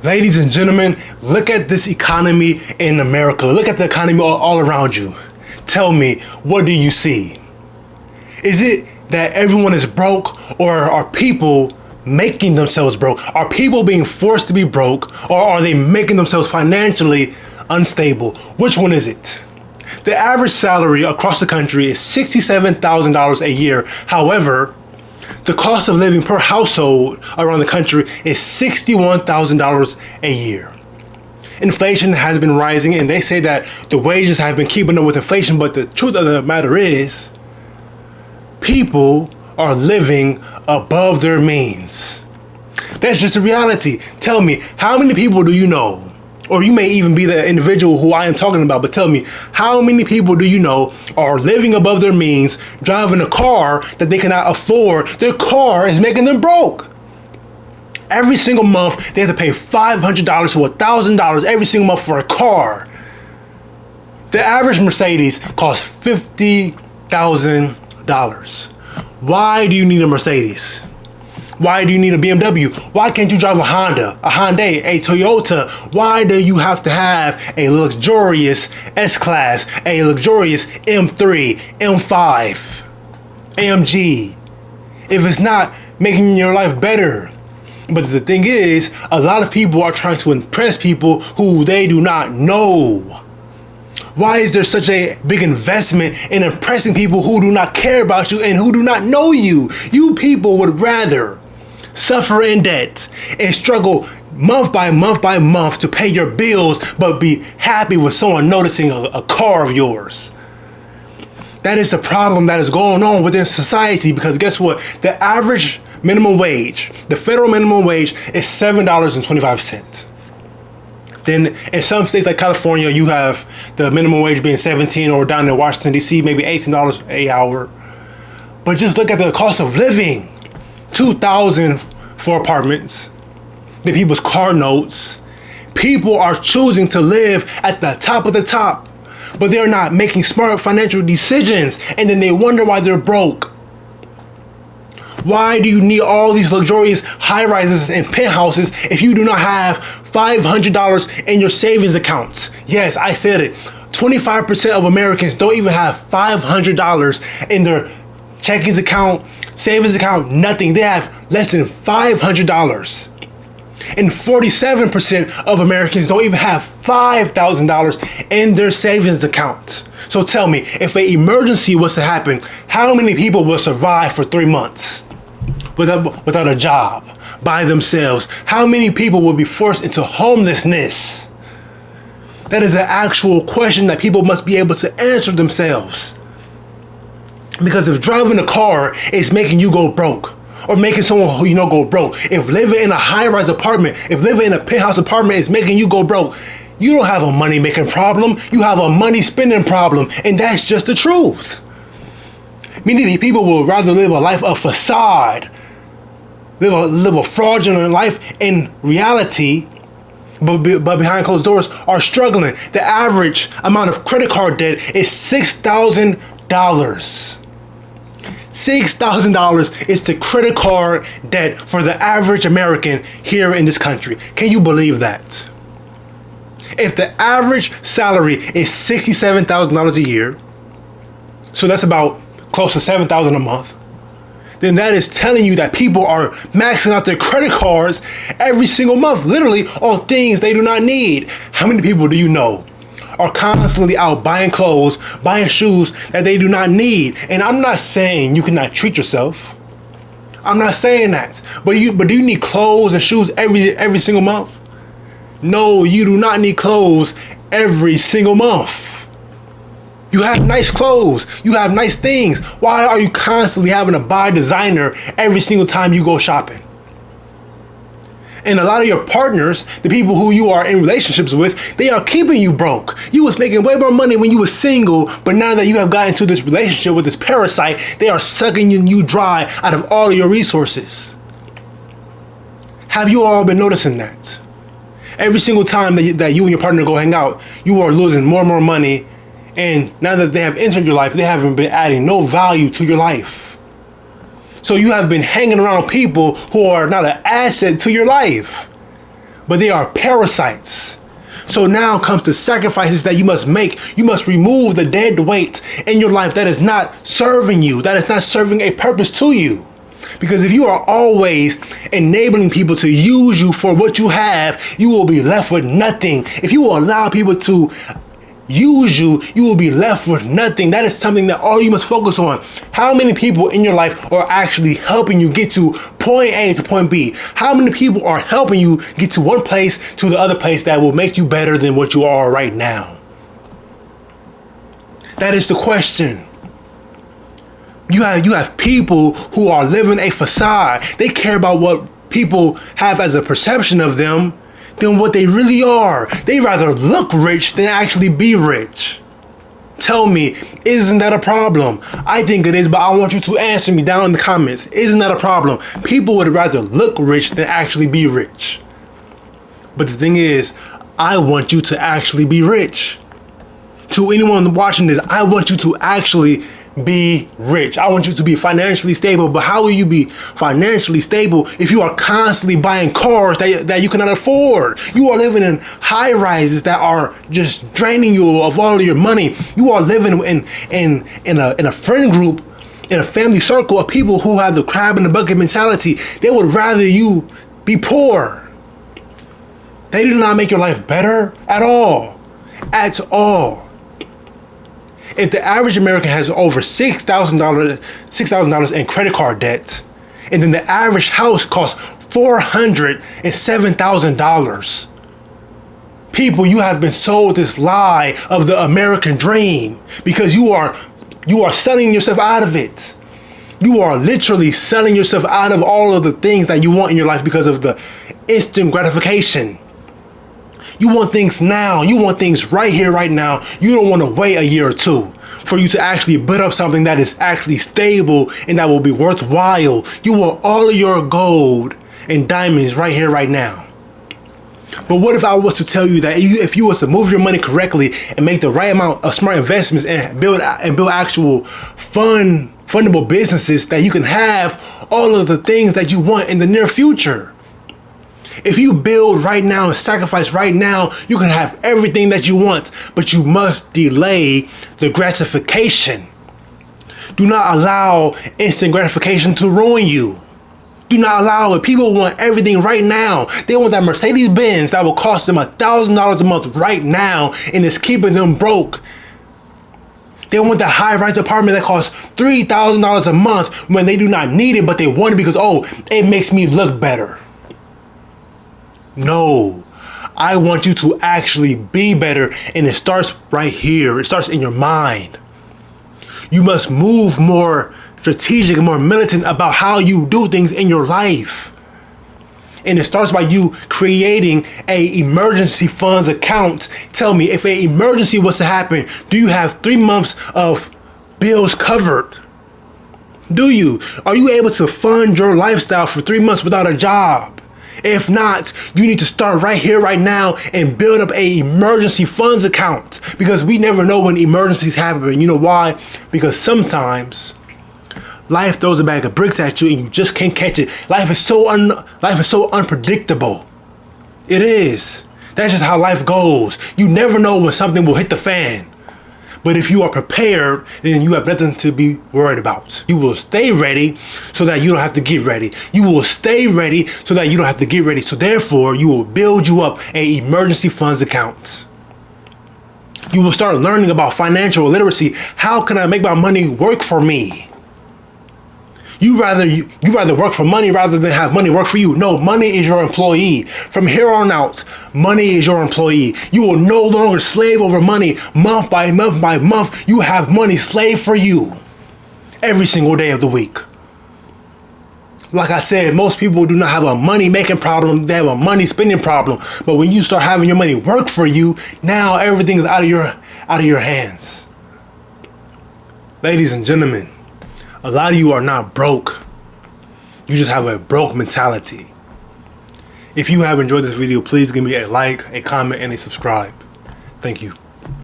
Ladies and gentlemen, look at this economy in America. Look at the economy all around you. Tell me, what do you see? Is it that everyone is broke, or are people making themselves broke? Are people being forced to be broke, or are they making themselves financially unstable? Which one is it? The average salary across the country is $67,000 a year. However, the cost of living per household around the country is $61,000 a year. Inflation has been rising, and they say that the wages have been keeping up with inflation, but the truth of the matter is, people are living above their means. That's just a reality. Tell me, how many people do you know? Or you may even be the individual who I am talking about, but tell me, how many people do you know are living above their means, driving a car that they cannot afford? Their car is making them broke. Every single month, they have to pay $500 to $1,000 every single month for a car. The average Mercedes costs $50,000. Why do you need a Mercedes? Why do you need a BMW? Why can't you drive a Honda, a Hyundai, a Toyota? Why do you have to have a luxurious S-Class, a luxurious M3, M5, AMG, if it's not making your life better? But the thing is, a lot of people are trying to impress people who they do not know. Why is there such a big investment in impressing people who do not care about you and who do not know you? You people would rather suffer in debt and struggle month by month to pay your bills, but be happy with someone noticing a car of yours. That is the problem that is going on within society, because guess what? The average minimum wage, the federal minimum wage, is $7.25. Then in some states like California, you have the minimum wage being $17, or down in Washington, D.C., maybe $18 an hour. But just look at the cost of living. $2,000 for apartments, the people's car notes. People are choosing to live at the top of the top, but they're not making smart financial decisions, and then they wonder why they're broke. Why do you need all these luxurious high-rises and penthouses if you do not have $500 in your savings accounts? Yes, I said it. 25% of Americans don't even have $500 in their checkings account, savings account, nothing. They have less than $500. And 47% of Americans don't even have $5,000 in their savings account. So tell me, if an emergency was to happen, how many people will survive for 3 months without a job, by themselves? How many people will be forced into homelessness? That is an actual question that people must be able to answer themselves. Because if driving a car is making you go broke, or making someone who you know go broke, if living in a high-rise apartment, if living in a penthouse apartment is making you go broke, you don't have a money-making problem. You have a money-spending problem, and that's just the truth. Many people will rather live a life of facade, live a fraudulent life in reality, but behind closed doors are struggling. The average amount of credit card debt is $6,000. $6,000 is the credit card debt for the average American here in this country. Can you believe that? If the average salary is $67,000 a year, so that's about close to $7,000 a month, then that is telling you that people are maxing out their credit cards every single month, literally on things they do not need. How many people do you know are constantly out buying clothes, buying shoes that they do not need? And I'm not saying you cannot treat yourself. I'm not saying that. But do you need clothes and shoes every single month? No, you do not need clothes every single month. You have nice clothes. You have nice things. Why are you constantly having to buy designer every single time you go shopping? And a lot of your partners, the people who you are in relationships with, they are keeping you broke. You was making way more money when you were single, but now that you have gotten into this relationship with this parasite, they are sucking you dry out of all of your resources. Have you all been noticing that? Every single time that you and your partner go hang out, you are losing more and more money, and now that they have entered your life, they haven't been adding no value to your life. So you have been hanging around people who are not an asset to your life. but they are parasites. So now comes the sacrifices that you must make. You must remove the dead weight in your life that is not serving you, that is not serving a purpose to you. Because if you are always enabling people to use you for what you have, you will be left with nothing. If you will allow people to use you, you will be left with nothing. That is something that all you must focus on. How many people in your life are actually helping you get to point A to point B? How many people are helping you get to one place to the other place that will make you better than what you are right now? That is the question. You have people who are living a facade. They care about what people have as a perception of them than what they really are. They rather look rich than actually be rich. Tell me, isn't that a problem? I think it is, but I want you to answer me down in the comments. Isn't that a problem? People would rather look rich than actually be rich. But the thing is, I want you to actually be rich. To anyone watching this, I want you to actually be rich. I want you to be financially stable. But how will you be financially stable if you are constantly buying cars that you cannot afford? You are living in high rises that are just draining you of all of your money. You are living in a friend group, in a family circle of people who have the crab in the bucket mentality. They would rather you be poor. They do not make your life better at all. At all. If the average American has over $6,000 in credit card debt, and then the average house costs $407,000, people, you have been sold this lie of the American dream because you are selling yourself out of it. You are literally selling yourself out of all of the things that you want in your life because of the instant gratification. You want things now. You want things right here, right now. You don't want to wait a year or two for you to actually build up something that is actually stable and that will be worthwhile. You want all of your gold and diamonds right here, right now. But what if I was to tell you that if you was to move your money correctly and make the right amount of smart investments and build actual fundable businesses, that you can have all of the things that you want in the near future? If you build right now and sacrifice right now, you can have everything that you want, but you must delay the gratification. Do not allow instant gratification to ruin you. Do not allow it. People want everything right now. They want that Mercedes Benz that will cost them $1,000 a month right now and is keeping them broke. They want that high-rise apartment that costs $3,000 a month when they do not need it, but they want it because, oh, it makes me look better. No, I want you to actually be better, and it starts right here. It starts in your mind. You must move more strategic and more militant about how you do things in your life. And it starts by you creating a emergency funds account. Tell me, if an emergency was to happen, do you have 3 months of bills covered? Do you? Are you able to fund your lifestyle for 3 months without a job? If not, you need to start right here, right now, and build up a emergency funds account, because we never know when emergencies happen. You know why? Because sometimes life throws a bag of bricks at you and you just can't catch it. Life is so unpredictable. It is. That's just how life goes. You never know when something will hit the fan. But if you are prepared, then you have nothing to be worried about. You will stay ready so that you don't have to get ready. You will stay ready so that you don't have to get ready. So therefore, you will build you up an emergency funds account. You will start learning about financial literacy. How can I make my money work for me? You rather work for money rather than have money work for you. No, money is your employee. From here on out, money is your employee. You will no longer slave over money month by month by month. You have money slave for you every single day of the week. Like I said, most people do not have a money making problem. They have a money spending problem. But when you start having your money work for you, now everything is out of your hands. Ladies and gentlemen, a lot of you are not broke. You just have a broke mentality. If you have enjoyed this video, please give me a like, a comment, and a subscribe. Thank you.